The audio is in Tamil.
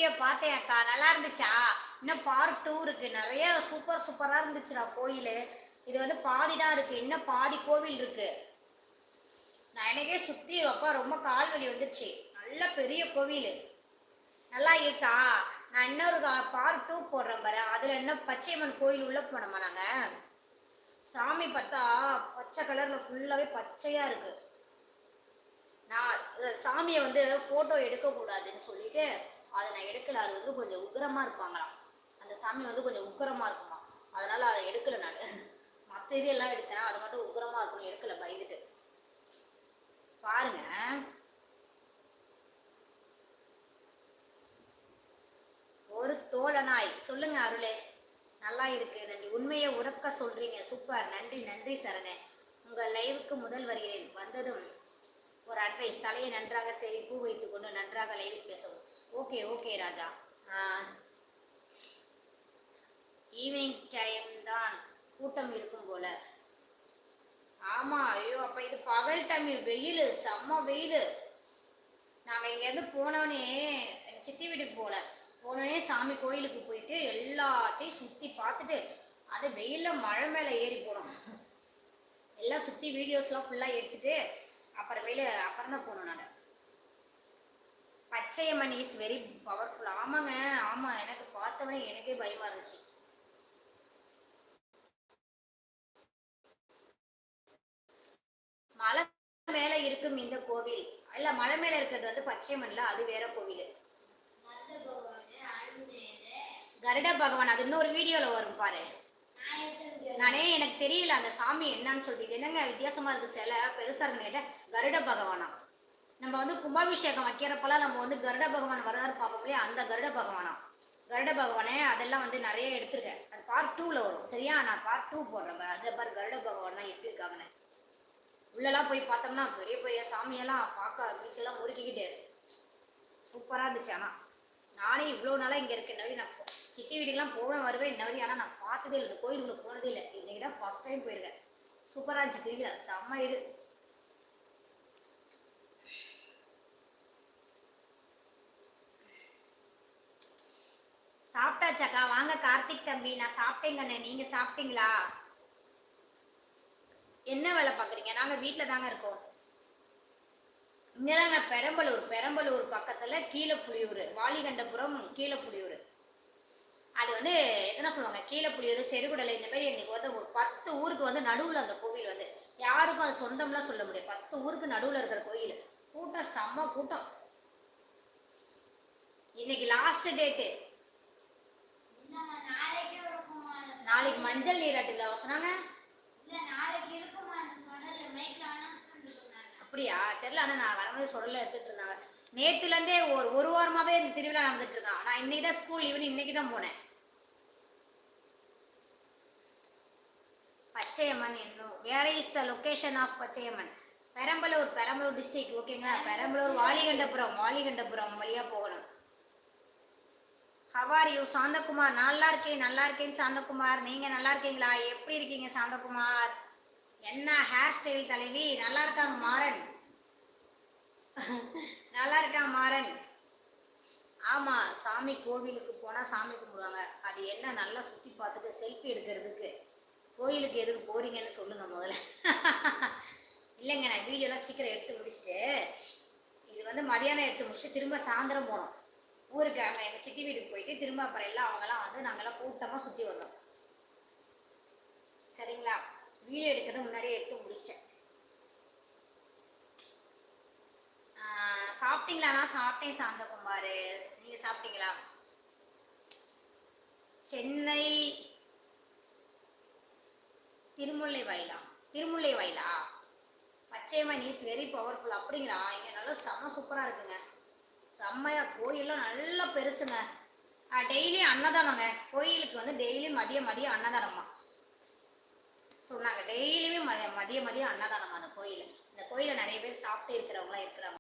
வீடியோ பார்த்தேன் அக்கா, நல்லா இருந்துச்சா? இன்னும் பார்ட் 2 இருக்கு. நிறைய சூப்பரா இருந்துச்சுடா கோயில். இது வந்து பாதி தான் இருக்கு, இன்னும் பாதி கோவில் இருக்கு. நான் எனக்கே சுத்தி அப்பா ரொம்ப கால் வலி வந்துருச்சு. நல்ல பெரிய கோவில், நல்லா இருக்கா? நான் இன்னொரு பார்ட் 2 போடுறேன் பாரு. அதுல என்ன பச்சையம்மன் கோயில் உள்ள போனோமா நாங்க. சாமி பார்த்தா பச்சை கலர்ல ஃபுல்லாவே பச்சையா இருக்கு. நான் சாமியை வந்து ஃபோட்டோ எடுக்கக்கூடாதுன்னு சொல்லிட்டு அதை நான் எடுக்கல. அது வந்து கொஞ்சம் உக்கிரமாக இருப்பாங்களாம். அந்த சாமி வந்து கொஞ்சம் உக்கிரமாக இருக்குமா, அதனால் அதை எடுக்கலை நான். மற்ற இதெல்லாம் எடுத்தேன், அது மட்டும் உக்கிரமாக இருக்கணும் எடுக்கலை, பயந்துட்டு. பாருங்க, ஒரு தோழனாய் சொல்லுங்க அருளே. நல்லா இருக்கு, நன்றி. உண்மையை உறக்க சொல்றீங்க, சூப்பர், நன்றி நன்றி சரணே. உங்கள் லைவுக்கு முதல் வருகிறேன். வந்ததும் ஒரு அட்வைஸ், தலையை நன்றாக சரி பூ வைத்துக் கொண்டு நன்றாக லைவில் பேசவும். ஓகே ஓகே ராஜா. ஈவினிங் டைம் தான் கூட்டம் இருக்கும் போல. ஆமா, ஐயோ அப்ப இது பகல் டைம், வெயில், செம்ம வெயில். நாங்கள் இங்கேருந்து போனோடனே எங்கள் சித்தி வீட்டுக்கு போனோடனே சாமி கோயிலுக்கு போயிட்டு எல்லாத்தையும் சுற்றி பார்த்துட்டு அது வெயிலில் மழை மேலே ஏறி போனோம். எல்லாம் சுற்றி வீடியோஸ்லாம் ஃபுல்லாக எடுத்துட்டு அப்புறம் தான் போனோம் நாங்கள். Pachaiyamman is very powerful. ஆமாங்க, ஆமாம், எனக்கு பார்த்தவனே எனக்கே பயமாக இருந்துச்சு. மலை மேலே இருக்கும் இந்த கோவில் இல்லை, மலை மேலே இருக்கிறது வந்து பச்சையம்மன்ல, அது வேற கோவில். கருட பகவான் அது இன்னொரு வீடியோவில் வரும் பாரு. நானே எனக்கு தெரியல அந்த சாமி என்னன்னு சொல்லிட்டு. என்னங்க வித்தியாசமா இருக்கு, சில பெருசா இருந்த கருட பகவானா. நம்ம வந்து கும்பாபிஷேகம் வைக்கிறப்பெல்லாம் நம்ம வந்து கருட பகவான் வரலாறு பார்ப்போம் இல்லையா, அந்த கருட பகவானா. கருட பகவானே அதெல்லாம் வந்து நிறைய எடுத்திருக்கேன். அது பார்ட் 2ல வரும் சரியா. நான் பார்ட் 2 போடுறேன் பாரு. அதை பாரு கருட பகவான்லாம் எப்படி இருக்காங்கன்னு. உள்ளெல்லாம் போய் பார்த்தோம்னா பெரிய பெரிய சாமியெல்லாம் பார்க்க மீசெல்லாம் முறுக்கிக்கிட்டு சூப்பராக இருந்துச்சு. ஆனால் நானே இவ்வளோ நாளாக இங்கே இருக்கேன். நவரி நான் சித்தி வீட்டுக்கெலாம் போவேன் வருவேன் நவரி, ஆனால் நான் பார்த்ததே இல்லை, இந்த கோயிலுக்குள்ளே போனதே இல்லை. இன்றைக்கி தான் ஃபஸ்ட் டைம் போயிருக்கேன். சூப்பராக இருந்துச்சு திருவிழா, செம்ம இது. சாப்பிட்டாச்சாக்கா? வாங்க கார்த்திக் தம்பி. நான் சாப்பிட்டேங்கண்ணே, நீங்கள் சாப்பிட்டீங்களா? என்ன வேலை பார்க்குறீங்க? நாங்கள் வீட்டில் தாங்க இருக்கோம். இங்கதாங்க பெரம்பலூர் பக்கத்தில் கீழப்புலியூர், வாலிகண்டபுரம் கீழப்புலியூர். அது வந்து என்ன சொல்லுவாங்க, கீழப்புலியூர், செருகுடலை, இந்த மாதிரி எங்களுக்கு வந்து ஒரு 10 ஊருக்கு வந்து நடுவில் அந்த கோவில் வந்து யாருக்கும் அது சொந்தம்லாம் சொல்ல முடியாது. 10 ஊருக்கு நடுவில் இருக்கிற கோயில். கூட்டம் செம்ம கூட்டம். இன்னைக்கு லாஸ்ட் டேட்டு. நாளைக்கு மஞ்சள் நீராட்டு சொன்னாங்க. அப்படியா தெரியல. ஆனால் நான் வரும்போது சொல்லல எடுத்துட்டு இருந்தாங்க. நேற்றுலேருந்தே ஒரு வாரமாகவே இந்த திருவிழா நடந்துட்டு இருக்கான். நான் இன்னைக்கு தான் ஸ்கூல் லீவுன்னு இன்னைக்கு தான் போனேன். பச்சையம்மன் இன்னும் where is the location of Pachaiyamman? Perambalur district. ஓகேங்களா, பெரம்பலூர் வாலிகண்டபுரம் வழியாக போகணும். How are you Santhakumar? நல்லா இருக்கேன் சாந்தகுமார். நீங்கள் நல்லா இருக்கீங்களா? எப்படி இருக்கீங்க சாந்தகுமார்? என்ன ஹேர் ஸ்டைல் தலைவி? நல்லா இருக்காங்க மாறன். நல்லா இருக்கான் மாறன். ஆமாம், சாமி கோவிலுக்கு போனால் சாமி கும்பிடுவாங்க. அது என்ன, நல்லா சுற்றி பார்த்துட்டு செல்ஃபி எடுக்கிறதுக்கு. கோயிலுக்கு எதுக்கு போறீங்கன்னு சொல்லுங்க முதல்ல. இல்லைங்க, நான் வீடியோலாம் சீக்கிரம் எடுத்து முடிச்சுட்டு இது வந்து மதியானம் எடுத்து முடிச்சுட்டு திரும்ப சாயந்தரம் போனோம் ஊருக்கு. அங்கே எங்கள் சித்தி வீட்டுக்கு போயிட்டு திரும்ப அப்புறம் எல்லாம் அவங்கெல்லாம் வந்து நாங்கள்லாம் கூட்டமாக சுற்றி வந்தோம். சரிங்களா, வீடியோ எடுக்கிறது முன்னாடியே எடுத்து முடிச்சிட்டேன். சாப்பிட்டீங்களா? நான் சாப்பிட்டேன் சாந்தகுமார். நீங்கள் சாப்பிட்டீங்களா? சென்னை திருமுல்லை வாயிலா? Pachaiyamman is very powerful. அப்படிங்களா? இங்கே நல்லா செம்ம சூப்பராக இருக்குங்க, செம்மையாக. கோயிலெலாம் நல்லா பெருசுங்க. டெய்லி அன்னதானங்க கோயிலுக்கு வந்து டெய்லி மதியம் அன்னதானமா சொன்னாங்க. டெய்லியுமே மதியம் அன்னதானம் அந்த கோயில். இந்த கோயிலில் நிறைய பேர் சாப்பிட்டு இருக்கிறவங்களாம் இருக்கிறாங்க.